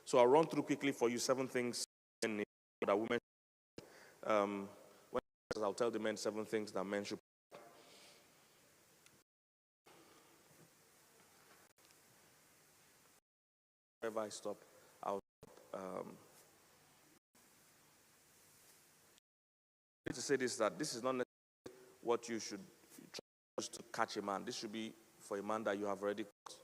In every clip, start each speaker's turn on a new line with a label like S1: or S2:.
S1: So I'll run through quickly for you 7 things that women. I'll tell the men 7 things that men should. Wherever I stop, I'll stop. I need to say this, that this is not necessarily what you should try to catch a man. This should be for a man that you have already caught.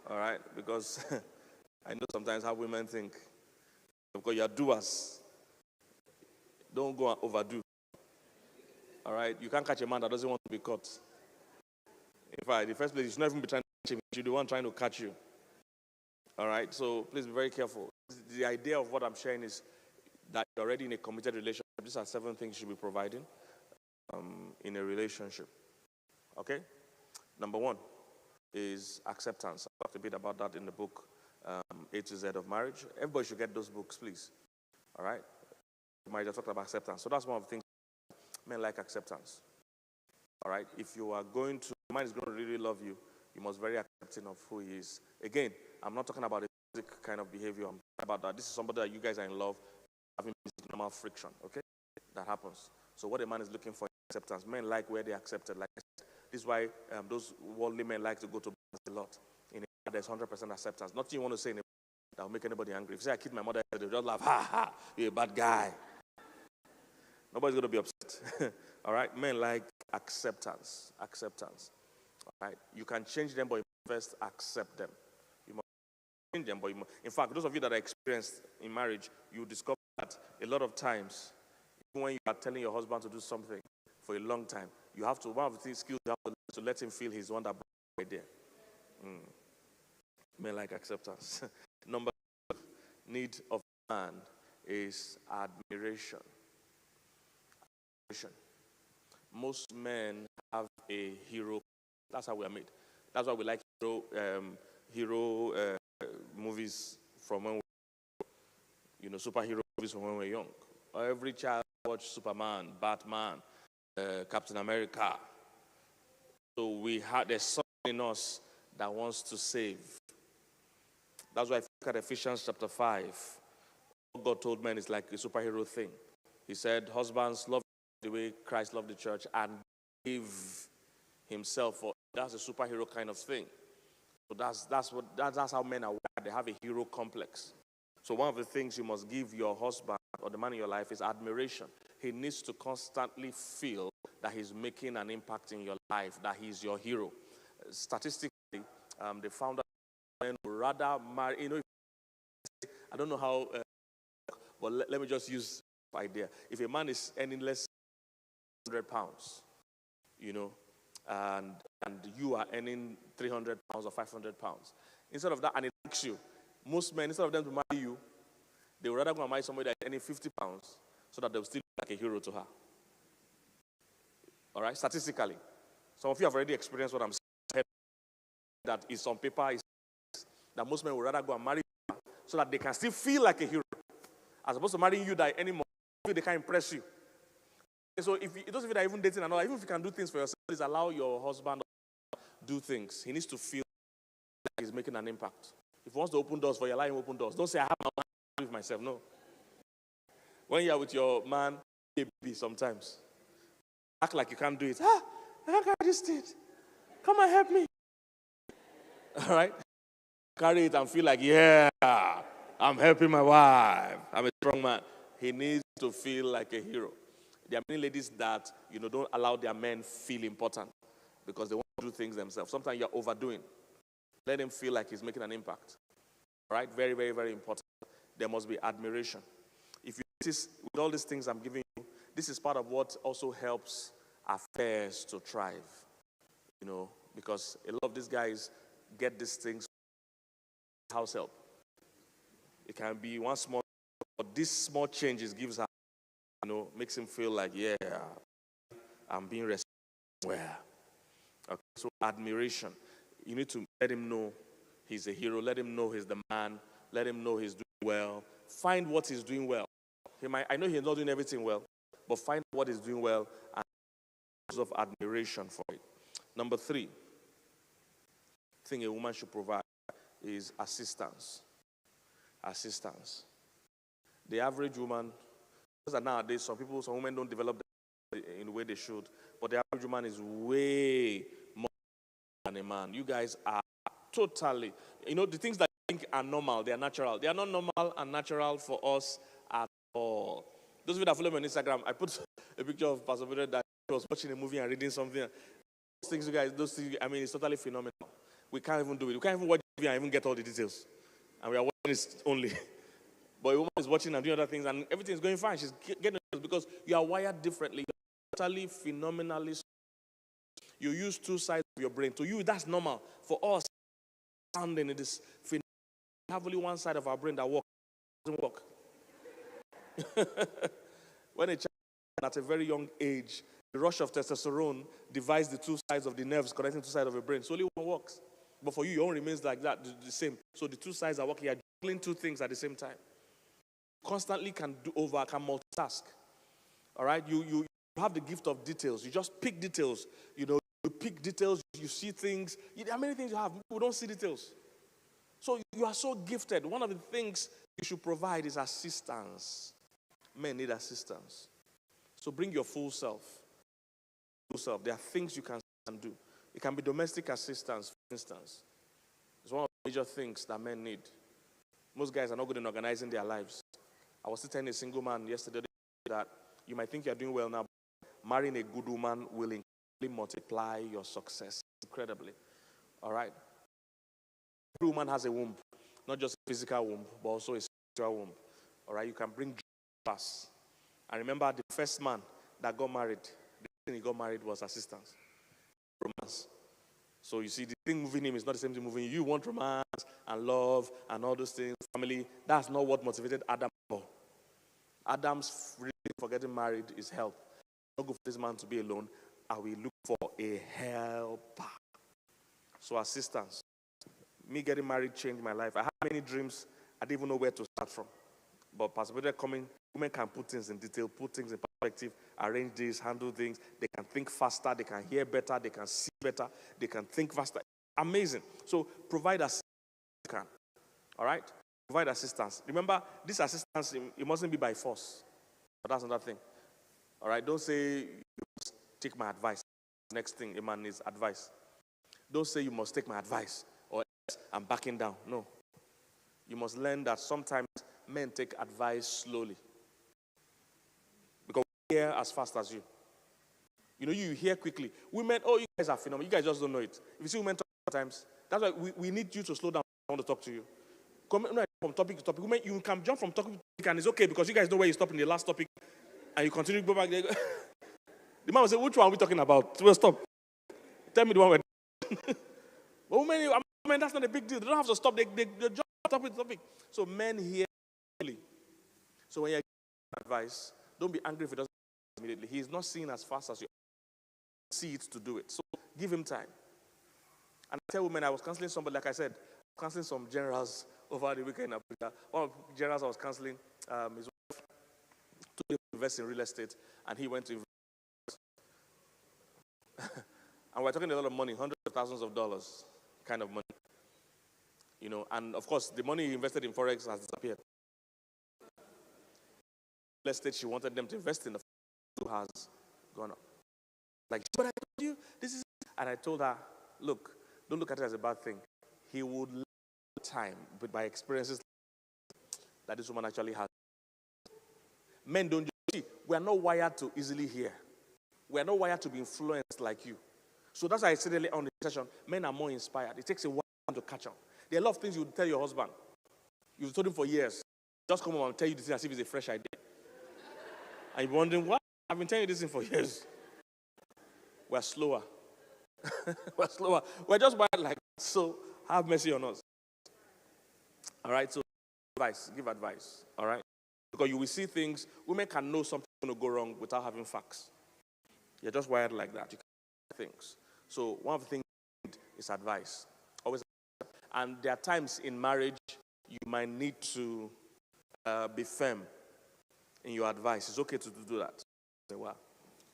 S1: All right? Because I know sometimes how women think. Because you are doers. Don't go and overdo. All right? You can't catch a man that doesn't want to be caught. In fact, in the first place, you should not even be trying to catch him. You should be the one trying to catch you. All right? So please be very careful. The idea of what I'm sharing is that you're already in a committed relationship. These are 7 things you should be providing in a relationship. Okay? Number 1 is acceptance. I talked a bit about that in the book, A to Z of Marriage. Everybody should get those books, please. All right? Marriage, I talked about acceptance. So that's one of the things men like, acceptance. All right? If you are going to, man is going to really love you, you must be very accepting of who he is. Again, I'm not talking about a physical kind of behavior. I'm talking about that. This is somebody that you guys are in love, having normal friction, okay? That happens. So what a man is looking for is acceptance. Men like where they're accepted. Like I said, this is why those worldly men like to go to a lot. In a there's 100% acceptance. Nothing you want to say in a that will make anybody angry. If you say I killed my mother, they'll just laugh. Ha ha, you're a bad guy. Nobody's going to be upset. All right? Men like acceptance. Acceptance. All right? You can change them, but you must first accept them. You must change them, but you must. In fact, those of you that are experienced in marriage, you discover that a lot of times, even when you are telling your husband to do something for a long time, you have to, one of the skills you have to let him feel he's the one that brought it there. Men like acceptance. Number 2 need of man is admiration. Most men have a hero. That's how we are made. That's why we like hero movies from when we, superhero movies from when we're young. Every child watch Superman, Batman, Captain America. So there's something in us that wants to save. That's why if you look at Ephesians chapter 5, what God told men is like a superhero thing. He said, husbands, love the way Christ loved the church and gave himself for. That's a superhero kind of thing. So that's how men are wired. They have a hero complex. So one of the things you must give your husband or the man in your life is admiration. He needs to constantly feel that he's making an impact in your life, that he's your hero. Statistically, they found out men would rather marry. I don't know how, but let me just use the idea. If a man is earning less than 100 pounds, and you are earning 300 pounds or 500 pounds, instead of that, and it likes you, most men, instead of them to marry you, they would rather go and marry somebody that's earning 50 pounds so that they'll still look like a hero to her. All right, statistically. Some of you have already experienced what I'm saying. That is on paper, is that most men would rather go and marry you so that they can still feel like a hero, as opposed to marrying you that anymore, they can't impress you. And so if it doesn't mean that even dating and all, even if you can do things for yourself, please allow your husband to do things. He needs to feel like he's making an impact. If he wants to open doors for you, allow him open doors. Don't say, I have my own with myself. No. When you're with your man, baby, sometimes, act like you can't do it. I can't carry this thing. Come and help me. All right? Carry it and feel like, yeah, I'm helping my wife. I'm a strong man. He needs to feel like a hero. There are many ladies that, don't allow their men feel important because they want to do things themselves. Sometimes you're overdoing. Let him feel like he's making an impact. All right? Very, very, very important. There must be admiration. If you notice, with all these things I'm giving you, this is part of what also helps affairs to thrive. Because a lot of these guys get these things house help. It can be one small, but these small changes gives her, makes him feel like, yeah, I'm being respected. Where? Okay, so admiration. You need to let him know he's a hero. Let him know he's the man. Let him know he's doing well. Find what he's doing well. I know he's not doing everything well, but find what he's doing well and of admiration for it. Number 3 thing a woman should provide is assistance. Assistance. The average woman, because nowadays some women don't develop in the way they should, but the average woman is way more than a man. You guys are totally, the things that you think are normal, they are natural. They are not normal and natural for us at all. Those of you that follow me on Instagram, I put a picture of Pastor Peter that he was watching a movie and reading something. Those things, you guys, it's totally phenomenal. We can't even do it. We can't even watch the movie and even get all the details. And we are watching it only. But a woman is watching and doing other things, and everything is going fine. She's getting it because you are wired differently. You're totally phenomenally. You use two sides of your brain. To you, that's normal. For us, standing in this phenomenal, we have only one side of our brain that works. Doesn't work. When a child at a very young age, the rush of testosterone divides the two sides of the nerves connecting two sides of your brain. So only one works. But for you, your own remains like that, the same. So the two sides are working. You're juggling two things at the same time. Constantly can multitask. All right? You have the gift of details. You just pick details. You pick details. You see things. There are many things you have. People don't see details. So you are so gifted. One of the things you should provide is assistance. Men need assistance. So bring your full self. There are things you can do. It can be domestic assistance, for instance. It's one of the major things that men need. Most guys are not good in organizing their lives. I was telling a single man yesterday that you might think you're doing well now, but marrying a good woman will incredibly multiply your success incredibly. All right? Every woman has a womb, not just a physical womb, but also a spiritual womb. All right? You can bring pass. And remember, the first man that got married, the thing he got married was assistance. Romance. So you see, the thing moving him is not the same thing moving you. You want romance and love and all those things, family. That's not what motivated Adam. Adam's reason for getting married is help. I'm not good for this man to be alone. I will look for a helper. So assistance. Me getting married changed my life. I had many dreams. I didn't even know where to start from. But Pastor Peter coming, women can put things in detail, put things in perspective, arrange this, handle things. They can think faster, they can hear better, they can see better, they can think faster. Amazing. So provide assistance if you can. All right? Provide assistance. Remember, this assistance, it mustn't be by force. But that's another thing. All right? Don't say, you must take my advice. Next thing a man needs advice. Don't say you must take my advice or else I'm backing down. No. You must learn that sometimes men take advice slowly. Because we hear as fast as you. You hear quickly. Women, you guys are phenomenal. You guys just don't know it. If you see women talk sometimes, that's why we need you to slow down. I want to talk to you. Come from topic to topic. Women, you can jump from topic to topic, and it's okay because you guys know where you stop in the last topic, and you continue to go back there. The man will say, which one are we talking about? We'll stop. Tell me the one we're But women, that's not a big deal. They don't have to stop. They jump from topic to topic. So men hear. So when you're giving advice, don't be angry if it doesn't immediately. He is not seeing as fast as you see it to do it. So give him time. And I tell women, I was counseling somebody, like I said, counseling some generals over the weekend. One of the generals I was counseling, his wife took him to invest in real estate, and he went to invest. And we're talking a lot of money, hundreds of thousands of dollars kind of money. And of course, the money he invested in Forex has disappeared. Real estate she wanted them to invest in, the has gone up. Like, but I told you, this is, and I told her, look, don't look at it as a bad thing. He would learn time, but by experiences that this woman actually has. Men don't see, we are not wired to easily hear. We are not wired to be influenced like you. So that's why I said earlier on the session, men are more inspired. It takes a while to catch on. There are a lot of things you would tell your husband. You've told him for years. Just come home and tell you this thing as if it's a fresh idea. And you're wondering, what? I've been telling you this thing for years. We're slower. We're slower. We're just wired like that. So have mercy on us. All right? So give advice. All right? Because you will see things. Women can know something is going to go wrong without having facts. You're just wired like that. You can things. So one of the things is advice. Always. And there are times in marriage you might need to be firm in your advice. It's okay to do that.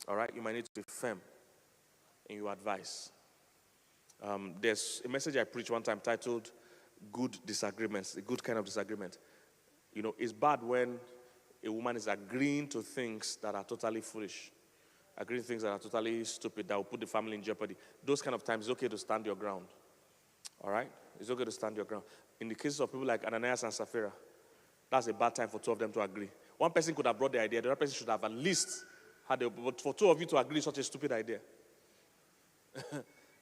S1: All right? You might need to be firm in your advice. There's a message I preached one time titled, good disagreements, a good kind of disagreement. You know, it's bad when a woman is agreeing to things that are totally foolish, agreeing to things that are totally stupid, that will put the family in jeopardy. Those kind of times, it's okay to stand your ground. All right? It's okay to stand your ground. In the cases of people like Ananias and Sapphira, that's a bad time for two of them to agree. One person could have brought the idea, the other person should have at least had it. But for two of you to agree is such a stupid idea.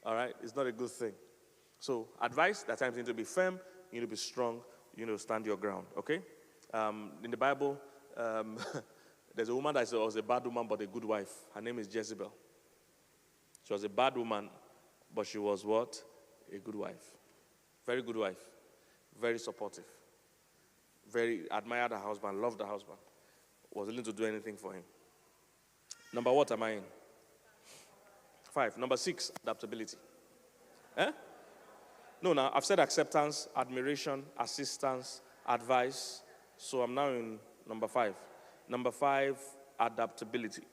S1: All right? It's not a good thing. So, advice, that times you need to be firm, you need to be strong, you need to stand your ground, okay? In the Bible, there's a woman that was a bad woman but a good wife. Her name is Jezebel. She was a bad woman, but she was what? A good wife. Very good wife. Very supportive. Very admired her husband, loved her husband. Was willing to do anything for him. Number what am I in? 5. Number 6, adaptability. Eh? No, now I've said acceptance, admiration, assistance, advice. So I'm now in number 5. Number 5, adaptability.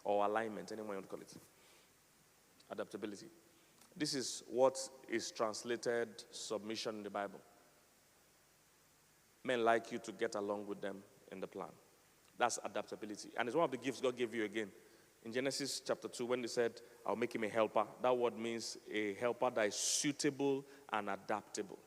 S1: Or alignment, anyone you want to call it. Adaptability. This is what is translated submission in the Bible. Men like you to get along with them in the plan. That's adaptability. And it's one of the gifts God gave you again. In Genesis chapter 2, when they said, I'll make him a helper, that word means a helper that is suitable and adaptable.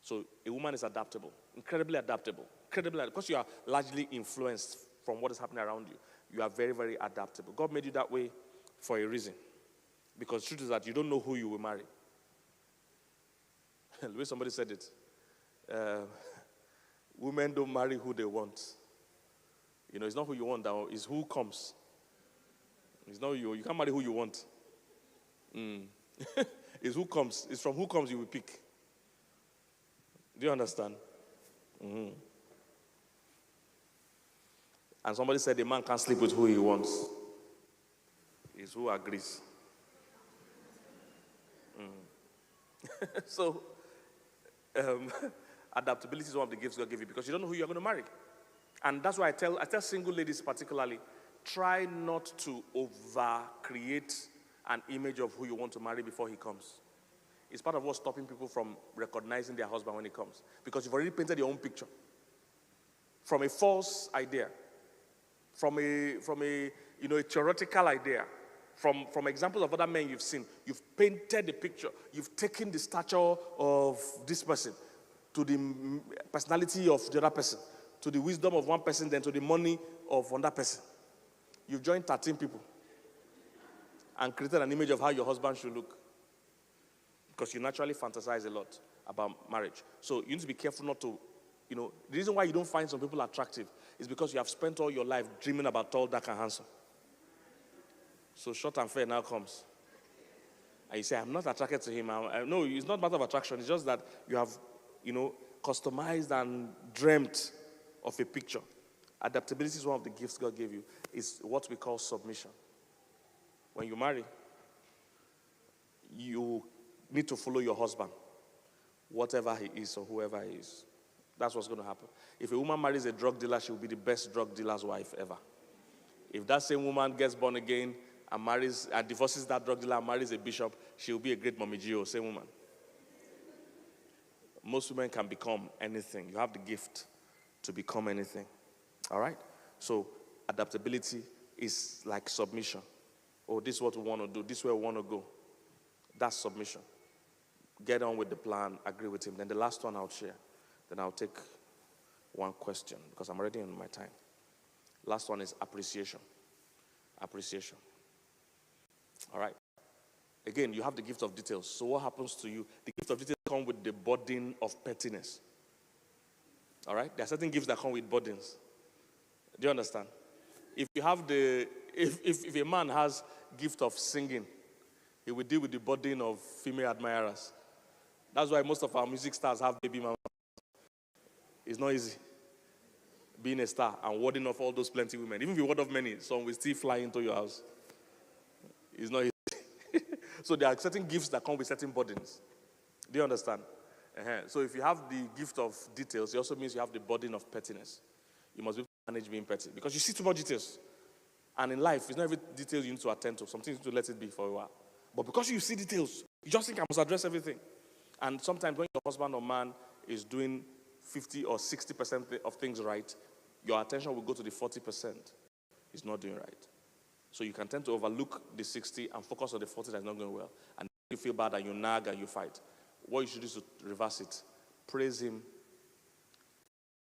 S1: So a woman is adaptable, incredibly adaptable. Because you are largely influenced from what is happening around you. You are very, very adaptable. God made you that way for a reason. Because the truth is that you don't know who you will marry. The way somebody said it, women don't marry who they want. You know, it's not who you want, it's who comes. It's not you. You can't marry who you want. It's who comes. It's from who comes you will pick. Do you understand? Mm-hmm. And somebody said a man can't sleep with who he wants. It's who agrees. So, adaptability is one of the gifts God gave you because you don't know who you're going to marry. And that's why I tell single ladies particularly, try not to over-create an image of who you want to marry before he comes. It's part of what's stopping people from recognizing their husband when he comes. Because you've already painted your own picture. From a false idea. From a theoretical idea. From examples of other men you've seen. You've painted the picture. You've taken the stature of this person to the personality of the other person, to the wisdom of one person, then to the money of another person. You've joined 13 people and created an image of how your husband should look. Because you naturally fantasize a lot about marriage. So you need to be careful not to, the reason why you don't find some people attractive is because you have spent all your life dreaming about tall, dark, and handsome. So short and fair now comes. And you say, I'm not attracted to him. No, it's not a matter of attraction. It's just that you have, customized and dreamt of a picture. Adaptability is one of the gifts God gave you. It's what we call submission. When you marry, you need to follow your husband, whatever he is or whoever he is. That's what's going to happen. If a woman marries a drug dealer, she will be the best drug dealer's wife ever. If that same woman gets born again and divorces that drug dealer and marries a bishop, she will be a great Mommy Gio, same woman. Most women can become anything. You have the gift to become anything. All right? So adaptability is like submission. Oh, this is what we want to do. This is where we want to go. That's submission. Get on with the plan. Agree with him. Then the last one I'll share. Then I'll take one question because I'm already in my time. Last one is appreciation. Appreciation. All right? Again, you have the gift of details. So what happens to you? The gift of details come with the burden of pettiness. All right? There are certain gifts that come with burdens. Do you understand? If you have if a man has gift of singing, he will deal with the burden of female admirers. That's why most of our music stars have baby mamas. It's not easy being a star and warding off all those plenty women. Even if you ward off many, some will still fly into your house. It's not easy. So there are certain gifts that come with certain burdens. Do you understand? So if you have the gift of details, it also means you have the burden of pettiness. You must be able to manage being petty. Because you see too much details. And in life, it's not every detail you need to attend to. Some things you need to let it be for a while. But because you see details, you just think I must address everything. And sometimes when your husband or man is doing 50 or 60% of things right, your attention will go to the 40% he's not doing right. So you can tend to overlook the 60 and focus on the 40 that's not going well. And you feel bad and you nag and you fight. What you should do is to reverse it. Praise him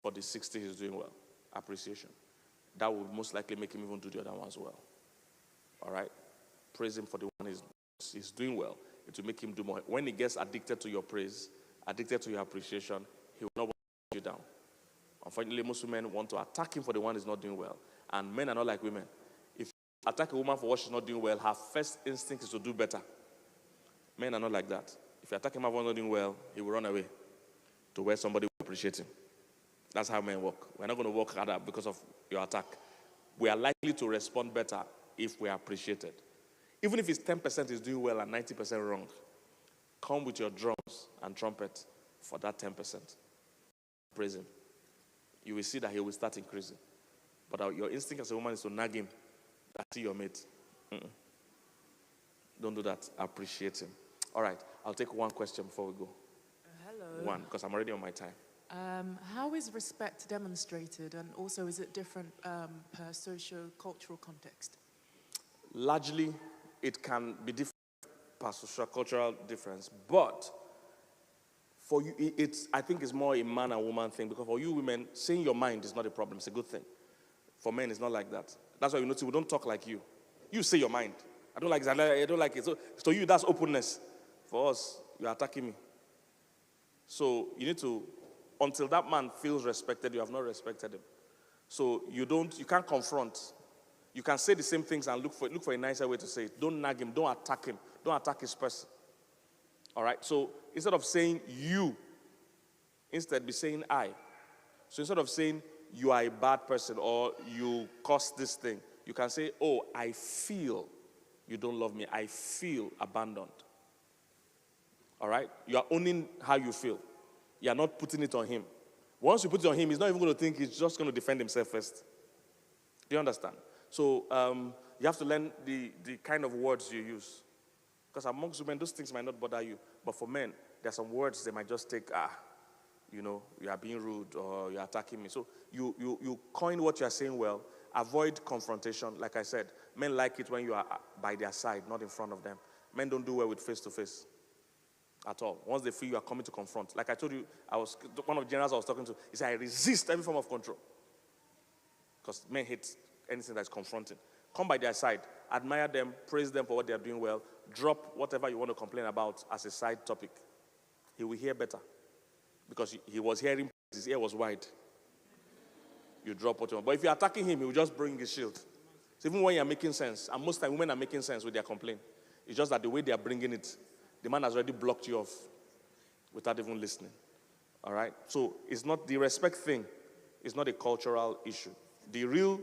S1: for the 60 he's doing well. Appreciation. That will most likely make him even do the other ones well. All right? Praise him for the one he's doing well. It will make him do more. When he gets addicted to your praise, addicted to your appreciation, he will not want to put you down. Unfortunately, most women want to attack him for the one he's not doing well. And men are not like women. If you attack a woman for what she's not doing well, her first instinct is to do better. Men are not like that. If you attack him for what he's not doing well, he will run away to where somebody will appreciate him. That's how men work. We're not going to work harder because of your attack. We are likely to respond better if we are appreciated. Even if it's 10% is doing well and 90% wrong, come with your drums and trumpet for that 10%. Praise him. You will see that he will start increasing. But your instinct as a woman is to nag him. That's your mate. Don't do that. Appreciate him. All right. I'll take one question before we go.
S2: Hello.
S1: One, because I'm already on my time.
S2: How is respect demonstrated, and also is it different per socio-cultural context?
S1: Largely, it can be different per socio-cultural difference, but for you, I think it's more a man and woman thing, because for you women, saying your mind is not a problem, it's a good thing. For men, it's not like that. That's why you notice we don't talk like you. You say your mind. I don't like it. I don't like it. So you, that's openness. For us, you're attacking me. So you need to, until that man feels respected, you have not respected him. So you can't confront. You can say the same things and look for a nicer way to say it. Don't nag him. Don't attack him. Don't attack his person. All right? So instead of saying you, instead be saying I. So instead of saying you are a bad person or you caused this thing, you can say, oh, I feel you don't love me. I feel abandoned. All right? You are owning how you feel. You are not putting it on him. Once you put it on him, he's not even going to think, he's just going to defend himself first. Do you understand? So you have to learn the kind of words you use. Because amongst women, those things might not bother you. But for men, there are some words they might just take, you are being rude or you're attacking me. So you coin what you're saying well. Avoid confrontation. Like I said, men like it when you are by their side, not in front of them. Men don't do well with face-to-face at all. Once they feel you are coming to confront. Like I told you, one of the generals I was talking to, he said, I resist every form of control. Because men hate anything that's confronting. Come by their side, admire them, praise them for what they're doing well, drop whatever you want to complain about as a side topic. He will hear better. Because he was hearing, his ear was wide. You drop what you want. But if you're attacking him, he will just bring his shield. So even when you're making sense, and most times women are making sense with their complaint, it's just that the way they are bringing it, the man has already blocked you off without even listening. All right? So it's not the respect thing. It's not a cultural issue. The real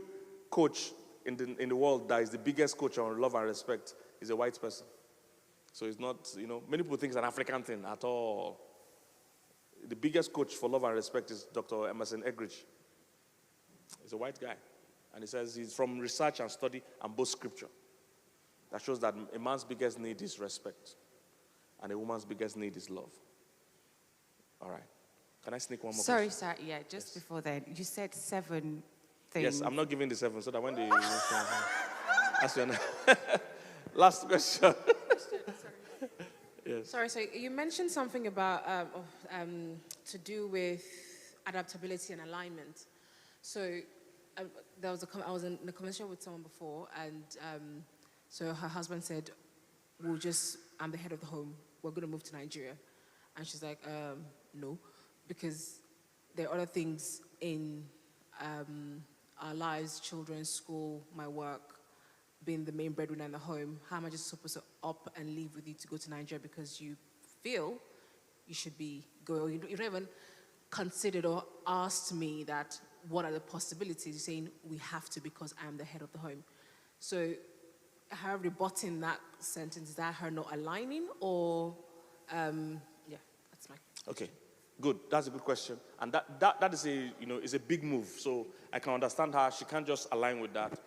S1: coach in the world that is the biggest coach on love and respect is a white person. So it's not, many people think it's an African thing at all. The biggest coach for love and respect is Dr. Emerson Eggridge. He's a white guy. And he says he's from research and study and both scripture. That shows that a man's biggest need is respect. And a woman's biggest need is love. All right. Can I sneak one more question?
S3: Sorry, yeah, just before then. You said 7 things.
S1: Yes, I'm not giving the 7 so that when they... That's your last question. Yes.
S4: Sorry, so you mentioned something about to do with adaptability and alignment. So I was in a conversation with someone before, and so her husband said, I'm the head of the home, we're going to move to Nigeria. And she's like, no, because there are other things in our lives, children, school, my work, being the main breadwinner in the home. How am I just supposed to up and leave with you to go to Nigeria because you feel you should be going? You don't even considered or asked me that what are the possibilities. You're saying we have to because I'm the head of the home. So her rebutting that sentence, is that her not aligning or, yeah, that's my...
S1: Okay, good. That's a good question. And that is is a big move. So I can understand her. She can't just align with that.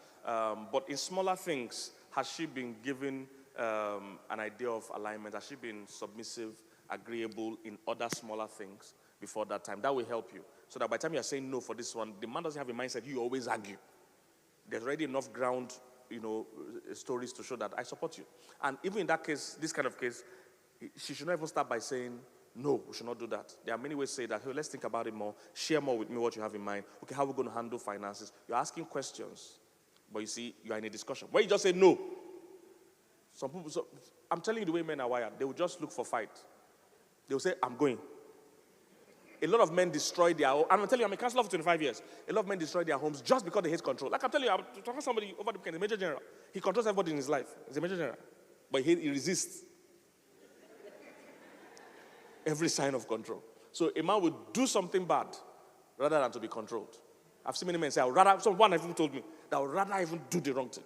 S1: But in smaller things, has she been given an idea of alignment? Has she been submissive agreeable in other smaller things before that time. That will help you. So that by the time you're saying no for this one, the man doesn't have a mindset, you always argue. There's already enough ground, stories to show that I support you. And even in that case, this kind of case, she should not even start by saying, no, we should not do that. There are many ways to say that, hey, let's think about it more. Share more with me what you have in mind. Okay, how are we going to handle finances? You're asking questions, but you see, you are in a discussion. When you just say no, some people, I'm telling you the way men are wired, they will just look for fight. They will say, I'm going. A lot of men destroy their home. I'm telling you, I'm a counselor for 25 years. A lot of men destroy their homes just because they hate control. Like I'm telling you, I'm talking to somebody over the weekend, a major general. He controls everybody in his life. He's a major general. But he resists every sign of control. So a man would do something bad rather than to be controlled. I've seen many men say, someone even told me that I would rather even do the wrong thing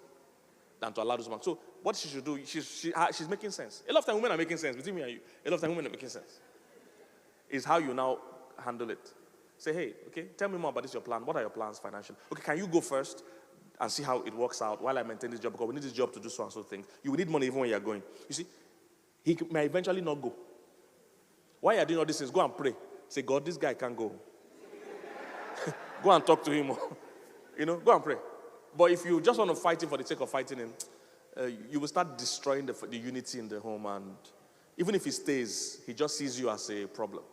S1: than to allow this man. So what she should do, she's making sense. A lot of times women are making sense. Between me and you, a lot of times women are making sense. It's how you now handle it. Say, hey, okay, tell me more about this, your plan. What are your plans financially? Okay, can you go first and see how it works out while I maintain this job? Because we need this job to do so and so things. You will need money even when you're going. You see, he may eventually not go. Why you're doing all these things, go and pray. Say, God, this guy can't go. Go and talk to him. Go and pray. But if you just want to fight him for the sake of fighting him, you will start destroying the unity in the home. And even if he stays, he just sees you as a problem.